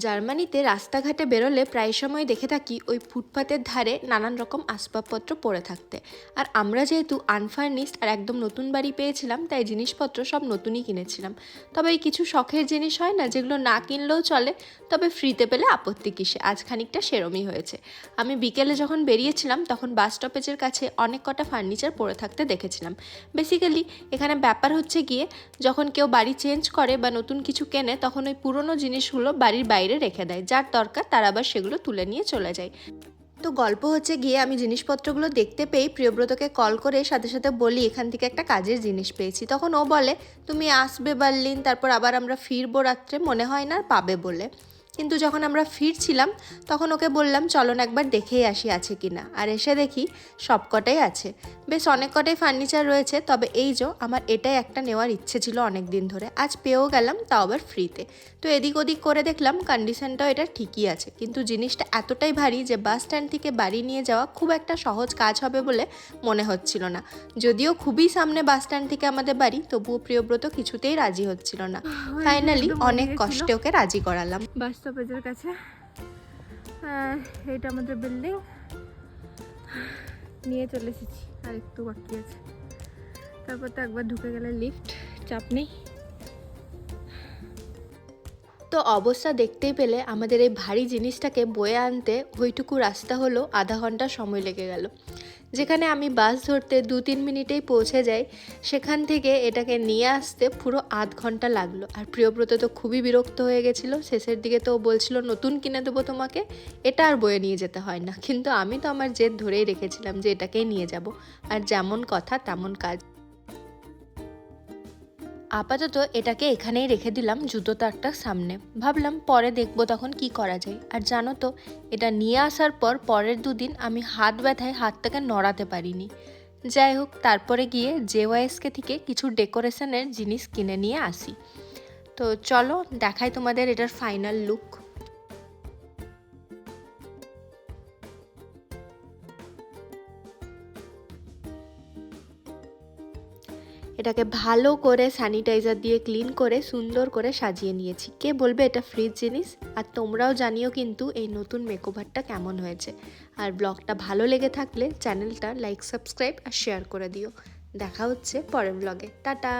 জার্মানিতে রাস্তাঘাটে বেরোলে প্রায় সময় দেখে থাকি ওই ফুটপাতের ধারে নানান রকম আসবাবপত্র পড়ে থাকতে। আর আমরা যেহেতু আনফার্নিশড আর একদম নতুন বাড়ি পেয়েছিলাম, তাই জিনিসপত্র সব নতুনই কিনেছিলাম। তবে এই কিছু শখের জিনিস হয় না, যেগুলো না কিনলেও চলে, তবে ফ্রিতে পেলে আপত্তি কিসে। আজ খানিকটা সেরমই হয়েছে। আমি বিকেলে যখন বেরিয়েছিলাম তখন বাস স্টপেজের কাছে অনেক কটা ফার্নিচার পড়ে থাকতে দেখেছিলাম। বেসিক্যালি এখানে ব্যাপার হচ্ছে গিয়ে, যখন কেউ বাড়ি চেঞ্জ করে বা নতুন কিছু কেনে, তখন ওই পুরনো জিনিসগুলো বাড়ির বাইরে রেখে দেয়, যার দরকার তারা আবার সেগুলো তুলে নিয়ে চলে যায়। তো গল্প হচ্ছে গিয়ে, আমি জিনিসপত্রগুলো দেখতে পেয়ে প্রিয়ব্রতকে কল করে সাথে সাথে বলি এখান থেকে একটা কাজের জিনিস পেয়েছি। তখন ও বলে তুমি আসবে বার্লিন, তারপর আবার আমরা ফিরবো রাত্রে, মনে হয় না পাবে বলে। কিন্তু যখন আমরা ফিরছিলাম তখন ওকে বললাম চলো না একবার দেখেই আসি আছে কি না। আর এসে দেখি সবকটাই আছে। বেশ অনেক কটাই ফার্নিচার রয়েছে। তবে এই যে আমার এটাই একটা নেওয়ার ইচ্ছে ছিল অনেক দিন ধরে, আজ পেয়েও গেলাম, তাও আবার ফ্রিতে। তো এদিক ওদিক করে দেখলাম কন্ডিশনটাও এটা ঠিকই আছে, কিন্তু জিনিসটা এতটাই ভারী যে বাস স্ট্যান্ড থেকে বাড়ি নিয়ে যাওয়া খুব একটা সহজ কাজ হবে বলে মনে হচ্ছিল না। যদিও খুবই সামনে বাস স্ট্যান্ড থেকে আমাদের বাড়ি, তবুও প্রিয়ব্রত কিছুতেই রাজি হচ্ছিল না। ফাইনালি অনেক কষ্টে ওকে রাজি করালাম। বাস স্টপেজের কাছে এটা আমাদের বিল্ডিং, নিয়ে চলে এসেছি, আর একটু বাকি আছে। তারপর তো একবার ঢুকে গেলে লিফট, চাপ নেই। তো অবস্থা দেখতেই পেলে আমাদের এই ভারী জিনিসটাকে বয়ে আনতে ওইটুকু রাস্তা হলো আধা ঘন্টা সময় লেগে গেল। যেখানে আমি বাস ধরতে 2-3 মিনিটেই পৌঁছে যাই, সেখান থেকে এটাকে নিয়ে আসতে পুরো আধ ঘন্টা লাগলো। আর প্রিয়ব্রত তো খুবই বিরক্ত হয়ে গেছিলো। শেষের দিকে তো বলছিল নতুন কিনে দেবো তোমাকে, এটা আর বয়ে নিয়ে যেতে হয় না। কিন্তু আমি তো আমার জেদ ধরেই রেখেছিলাম যে এটাকেই নিয়ে যাব। আর যেমন কথা তেমন কাজ। আপাতত এটাকে এখানেই রেখে দিলাম জুতো তাকটার সামনে। ভাবলাম পরে দেখবো তখন কি করা যায়। আর জানো তো, এটা নিয়ে আসার পর পরের 2 দিন আমি হাত ব্যথায় হাতটাকে নড়াতে পারিনি। যাই হোক, তারপরে গিয়ে জেওয়াইএসকে থেকে কিছু ডেকোরেশনের জিনিস কিনে নিয়ে আসি। তো চলো দেখাই তোমাদের এটার ফাইনাল লুক। এটাকে ভালো করে স্যানিটাইজার দিয়ে ক্লিন করে সুন্দর করে সাজিয়ে নিয়েছি। কে বলবে এটা ফ্রিজ জিনিস। আর তোমরাও জানিও কিন্তু এই নতুন মেকওভারটা কেমন হয়েছে। আর ব্লগটা ভালো লেগে থাকলে চ্যানেলটা লাইক, সাবস্ক্রাইব আর শেয়ার করে দিও। দেখা হচ্ছে পরের ব্লগে। টাটা।